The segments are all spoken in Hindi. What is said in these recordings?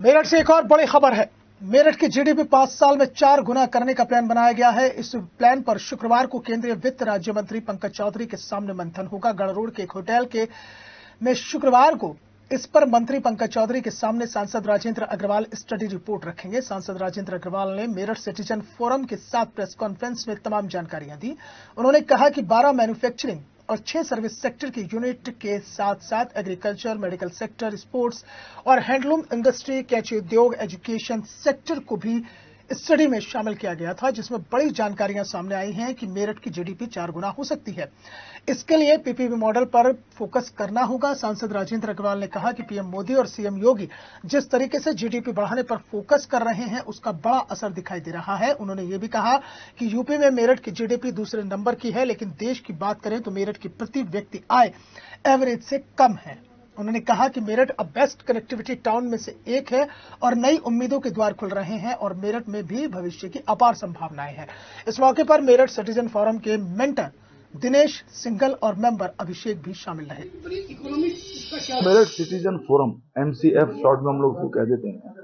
मेरठ से एक और बड़ी खबर है। मेरठ की जीडीपी 5 साल में 4 गुना करने का प्लान बनाया गया है। इस प्लान पर शुक्रवार को केंद्रीय वित्त राज्य मंत्री पंकज चौधरी के सामने मंथन होगा। गढ़ रोड के एक होटल में शुक्रवार को इस पर मंत्री पंकज चौधरी के सामने सांसद राजेंद्र अग्रवाल स्टडी रिपोर्ट रखेंगे। सांसद राजेंद्र अग्रवाल ने मेरठ सिटीजन फोरम के साथ प्रेस कॉन्फ्रेंस में तमाम जानकारियां दी। उन्होंने कहा कि 12 मैन्युफैक्चरिंग और 6 सर्विस सेक्टर की यूनिट के साथ साथ एग्रीकल्चर, मेडिकल सेक्टर, स्पोर्ट्स और हैंडलूम इंडस्ट्री, कैंची उद्योग, एजुकेशन सेक्टर को भी स्टडी में शामिल किया गया था, जिसमें बड़ी जानकारियां सामने आई हैं कि मेरठ की जीडीपी 4 गुना हो सकती है। इसके लिए पीपीपी मॉडल पर फोकस करना होगा। सांसद राजेंद्र अग्रवाल ने कहा कि पीएम मोदी और सीएम योगी जिस तरीके से जीडीपी बढ़ाने पर फोकस कर रहे हैं, उसका बड़ा असर दिखाई दे रहा है। उन्होंने ये भी कहा कि यूपी में मेरठ की जीडीपी दूसरे नंबर की है, लेकिन देश की बात करें तो मेरठ की प्रति व्यक्ति आय एवरेज से कम है। उन्होंने कहा कि मेरठ अब बेस्ट कनेक्टिविटी टाउन में से एक है और नई उम्मीदों के द्वार खुल रहे हैं और मेरठ में भी भविष्य की अपार संभावनाएं हैं। इस मौके पर मेरठ सिटीजन फोरम के मेंटर दिनेश सिंघल और मेंबर अभिषेक भी शामिल रहे। Meerut citizen forum MCF short में हम लोग उसको कह देते हैं।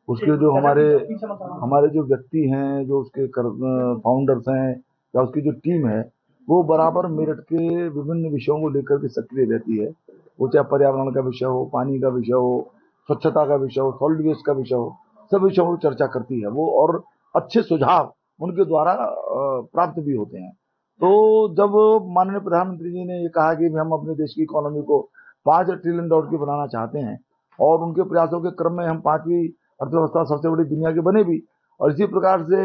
उसके जो हमारे जो व्यक्ति हैं, जो उसके फाउंडर्स हैं या उसकी जो टीम है, वो बराबर मेरठ के विभिन्न विषयों को लेकर के सक्रिय रहती है। वो चाहे पर्यावरण का विषय हो, पानी का विषय हो, स्वच्छता का विषय हो, सॉलिड वेस्ट का विषय हो, सब विषयों को चर्चा करती है वो, और अच्छे सुझाव उनके द्वारा प्राप्त भी होते हैं। तो जब माननीय प्रधानमंत्री जी ने ये कहा कि हम अपने देश की इकोनॉमी को $5 ट्रिलियन की बनाना चाहते हैं और उनके प्रयासों के क्रम में हम 5वीं अर्थव्यवस्था सबसे बड़ी दुनिया की बने भी, और इसी प्रकार से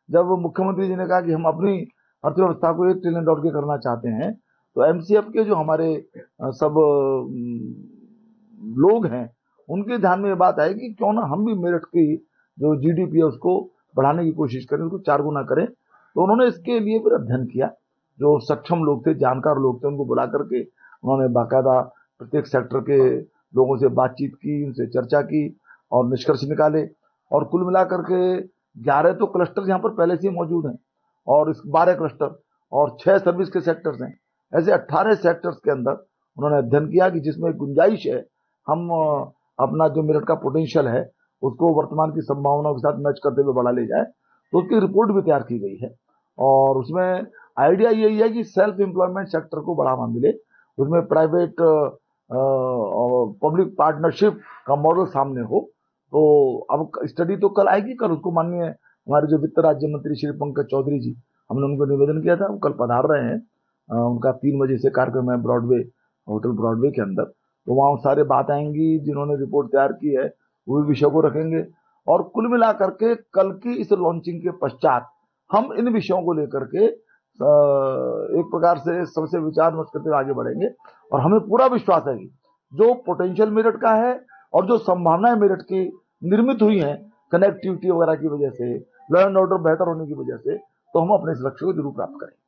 जब मुख्यमंत्री जी ने कहा कि हम अपनी अर्थव्यवस्था को $1 ट्रिलियन की करना चाहते हैं, तो MCF के जो हमारे सब लोग हैं, उनके ध्यान में ये बात आई कि क्यों ना हम भी मेरठ की जो जीडीपी है उसको बढ़ाने की कोशिश करें, उसको 4 गुना करें। तो उन्होंने इसके लिए फिर अध्ययन किया। जो सक्षम लोग थे, जानकार लोग थे, उनको बुला करके उन्होंने बाकायदा प्रत्येक सेक्टर के लोगों से बातचीत की, उनसे चर्चा की और निष्कर्ष निकाले। और कुल मिलाकर के 11 तो क्लस्टर यहाँ पर पहले से ही मौजूद हैं और 12 क्लस्टर और 6 सर्विस के सेक्टर्स हैं। ऐसे 18 सेक्टर्स के अंदर उन्होंने अध्ययन किया कि जिसमें गुंजाइश है, हम अपना जो मेरठ का पोटेंशियल है उसको वर्तमान की संभावनाओं के साथ मैच करते हुए बढ़ा ले जाए। तो उसकी रिपोर्ट भी तैयार की गई है और उसमें आइडिया यही है कि सेल्फ एम्प्लॉयमेंट सेक्टर को बढ़ावा मिले, उसमें प्राइवेट पब्लिक पार्टनरशिप का मॉडल सामने हो। तो अब स्टडी तो कल आएगी, कल उसको माननीय हमारे जो वित्त राज्य मंत्री श्री पंकज चौधरी जी, हमने उनको निवेदन किया था, वो कल पधार रहे हैं। उनका 3 बजे से कार्यक्रम है ब्रॉडवे, होटल ब्रॉडवे के अंदर। तो वहाँ सारे बात आएंगी, जिन्होंने रिपोर्ट तैयार की है वो भी विषयों को रखेंगे और कुल मिलाकर के कल की इस लॉन्चिंग के पश्चात हम इन विषयों को लेकर के एक प्रकार से सबसे विचार विमर्श करते हुए आगे बढ़ेंगे। और हमें पूरा विश्वास है कि जो पोटेंशियल मेरठ का है और जो संभावनाएं मेरठ की निर्मित हुई हैं कनेक्टिविटी वगैरह की वजह से, लॉ एंड ऑर्डर बेहतर होने की वजह से, तो हम अपने इस लक्ष्य को जरूर प्राप्त करेंगे।